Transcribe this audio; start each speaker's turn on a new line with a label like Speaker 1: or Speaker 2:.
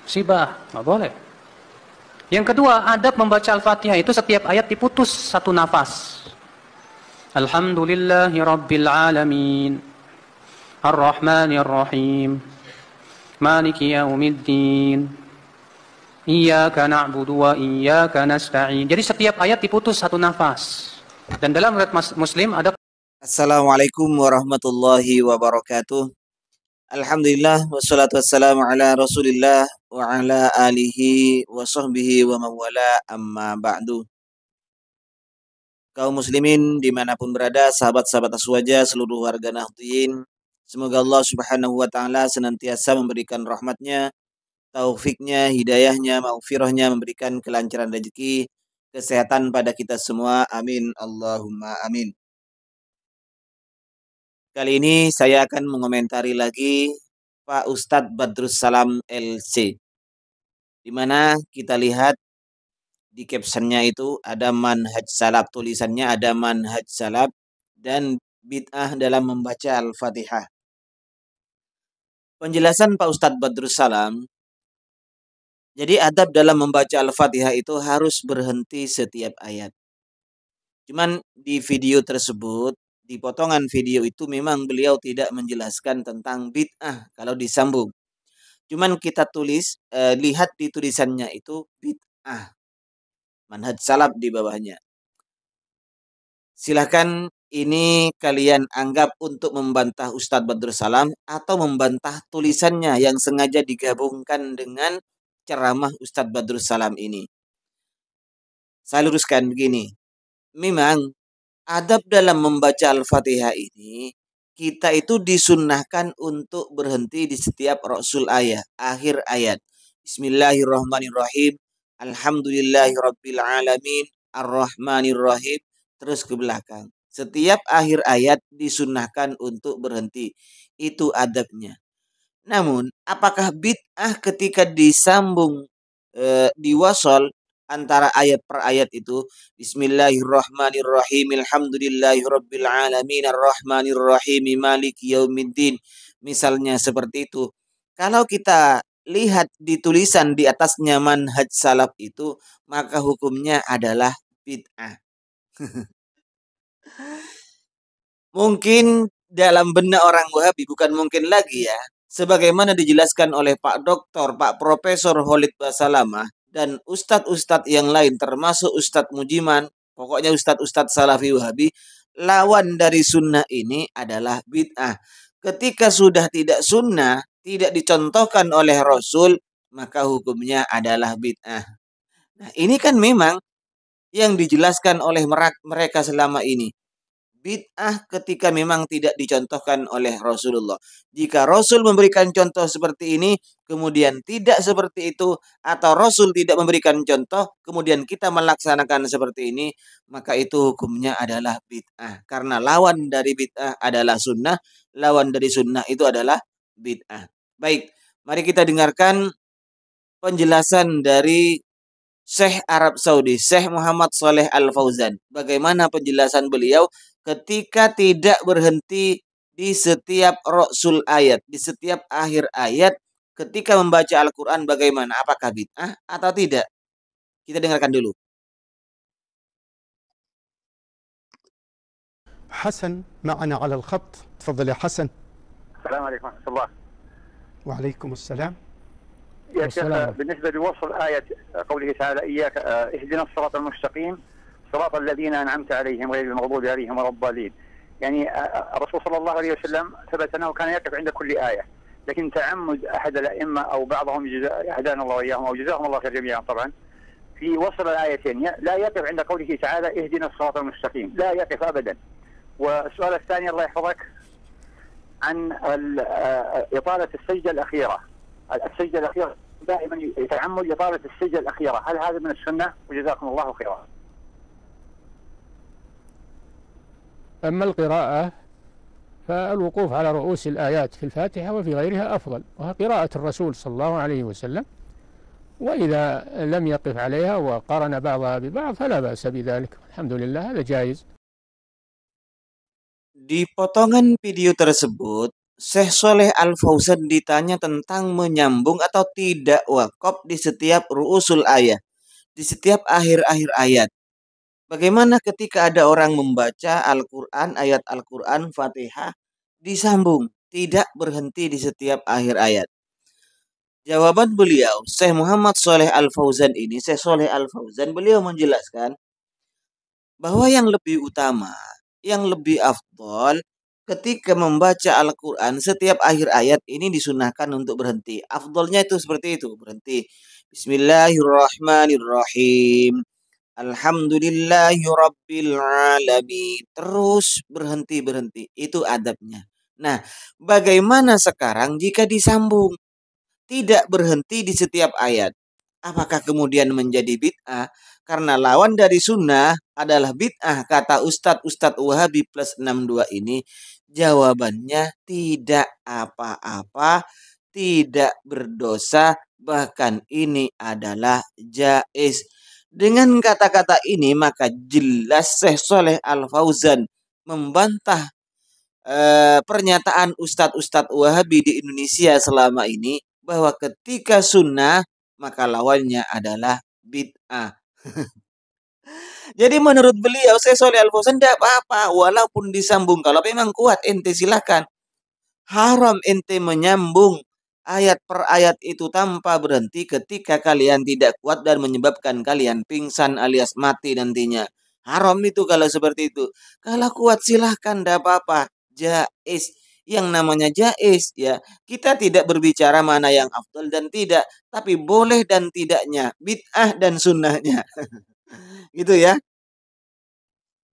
Speaker 1: musibah, nggak boleh. Yang kedua, adab membaca Al-Fatihah itu setiap ayat diputus satu nafas. Alhamdulillahi Rabbil Alamin, Ar-Rahmanir Rahim, Maliki Yaumiddin, Iyyaka na'budu wa iyyaka nasta'in. Jadi setiap ayat diputus satu nafas. Dan dalam riwayat Muslim ada.
Speaker 2: Assalamualaikum warahmatullahi wabarakatuh. Alhamdulillah wassalatu wassalamu ala Rasulillah wa ala alihi wa sahbihi wa mawala amma ba'du. Kaum muslimin dimanapun berada, sahabat-sahabat Aswaja, seluruh warga Nahdliyin, semoga Allah subhanahu wa ta'ala senantiasa memberikan rahmatnya, taufiknya, hidayahnya, maghfirahnya, memberikan kelancaran rezeki, kesehatan pada kita semua. Amin. Allahumma amin. Kali ini saya akan mengomentari lagi Pak Ustadz Badrus Salam LC. Di mana kita lihat di captionnya itu ada manhaj salaf, tulisannya ada manhaj salaf dan bid'ah dalam membaca Al-Fatihah. Penjelasan Pak Ustadz Badrus Salam, jadi adab dalam membaca Al-Fatihah itu harus berhenti setiap ayat. Cuman di video tersebut, di potongan video itu memang beliau tidak menjelaskan tentang bid'ah kalau disambung. Cuman kita tulis, lihat di tulisannya itu bid'ah. Manhaj salaf di bawahnya. Silahkan ini kalian anggap untuk membantah Ustadz Badrus Salam atau membantah tulisannya yang sengaja digabungkan dengan ceramah Ustadz Badrus Salam ini. Saya luruskan begini. Memang adab dalam membaca Al-Fatihah ini, kita itu disunnahkan untuk berhenti di setiap rasul ayat, akhir ayat. Bismillahirrahmanirrahim. Alhamdulillahirabbil alamin, Ar-Rahmanir-Rahim, terus ke belakang. Setiap akhir ayat disunnahkan untuk berhenti. Itu adabnya. Namun, apakah bid'ah ketika disambung diwasol antara ayat per ayat itu, Bismillahirrahmanirrahim, Alhamdulillahirabbil alamin, Ar-Rahmanir-Rahim, Maliki Yaumiddin, misalnya seperti itu. Kalau kita lihat di tulisan di atasnya manhaj salaf itu, maka hukumnya adalah bid'ah. Mungkin dalam benak orang Wahabi, bukan mungkin lagi ya, sebagaimana dijelaskan oleh Pak Doktor, Pak Profesor Khalid Basalamah, dan ustadz-ustadz yang lain, termasuk Ustadz Mujiman, pokoknya ustadz-ustadz Salafi Wahabi, lawan dari sunnah ini adalah bid'ah. Ketika sudah tidak sunnah, tidak dicontohkan oleh Rasul, maka hukumnya adalah bid'ah. Nah, ini kan memang yang dijelaskan oleh mereka selama ini. Bid'ah ketika memang tidak dicontohkan oleh Rasulullah. Jika Rasul memberikan contoh seperti ini, kemudian tidak seperti itu, atau Rasul tidak memberikan contoh, kemudian kita melaksanakan seperti ini, maka itu hukumnya adalah bid'ah. Karena lawan dari bid'ah adalah sunnah, lawan dari sunnah itu adalah bid'ah. Baik, mari kita dengarkan penjelasan dari Syekh Arab Saudi, Syekh Muhammad Saleh Al-Fauzan. Bagaimana penjelasan beliau ketika tidak berhenti di setiap rasul ayat, di setiap akhir ayat, ketika membaca Al-Quran bagaimana? Apakah bid'ah atau tidak? Kita dengarkan dulu.
Speaker 3: حسن معنا على الخط. تفضل يا حسن.
Speaker 4: السلام عليكم ورحمة الله.
Speaker 3: وعليكم السلام.
Speaker 4: يا شيخ، بالنسبة لوصل آية قوله تعالى إياك اهدنا الصراط المستقيم صراط الذين أنعمت عليهم غير المغضوب عليهم ولا الضالين. يعني الرسول صلى الله عليه وسلم ثبت أنه كان يقف عند كل آية، لكن تعمد أحد الأئمة أو بعضهم هدانا الله وإياهم أو جزاهم الله خير جميعا طبعا في وصل الآيتين لا يقف عند قوله تعالى اهدنا الصراط المستقيم، لا يقف أبدا. والسؤال الثاني الله يحفظك عن إطالة السجدة الأخيرة. السجدة الأخيرة دائما يتعمد إطالة السجدة الأخيرة، هل هذا من السنة؟ وجزاكم الله خيرا.
Speaker 5: أما القراءة فالوقوف على رؤوس الآيات في الفاتحة وفي غيرها أفضل، وهي قراءة الرسول صلى الله عليه وسلم، وإذا لم يقف عليها وقارن بعضها ببعض فلا بأس بذلك، الحمد لله، هذا جائز.
Speaker 2: Di potongan video tersebut Syekh Sholeh Al-Fauzan ditanya tentang menyambung atau tidak wakaf di setiap ru'usul ayat, di setiap akhir-akhir ayat. Bagaimana ketika ada orang membaca Al-Quran, ayat Al-Quran, Fatihah, disambung, tidak berhenti di setiap akhir ayat. Jawaban beliau, Syekh Muhammad Sholeh Al-Fauzan ini, Syekh Sholeh Al-Fauzan, beliau menjelaskan bahwa yang lebih utama, yang lebih afdol, ketika membaca Al-Quran, setiap akhir ayat ini disunahkan untuk berhenti. Afdolnya itu seperti itu, berhenti. Bismillahirrahmanirrahim. Alhamdulillahirabbil alamin. Terus berhenti. Itu adabnya. Nah, bagaimana sekarang jika disambung? Tidak berhenti di setiap ayat. Apakah kemudian menjadi bid'ah? Karena lawan dari sunnah adalah bid'ah, kata Ustadz Wahabi plus 62 ini. Jawabannya tidak apa-apa, tidak berdosa, bahkan ini adalah jaiz. Dengan kata-kata ini maka jelas Syekh Sholeh Al-Fauzan membantah pernyataan Ustadz Wahabi di Indonesia selama ini bahwa ketika sunnah maka lawannya adalah bid'ah. Jadi menurut beliau Syekh Sholeh Al-Fauzan tidak apa-apa walaupun disambung, kalau memang kuat ente silakan. Haram ente menyambung ayat per ayat itu tanpa berhenti ketika kalian tidak kuat dan menyebabkan kalian pingsan alias mati nantinya. Haram itu kalau seperti itu. Kalau kuat silahkan, tidak apa-apa. Jaiz. Yang namanya jaiz ya, kita tidak berbicara mana yang afdal dan tidak, tapi boleh dan tidaknya, bid'ah dan sunnahnya. Gitu ya.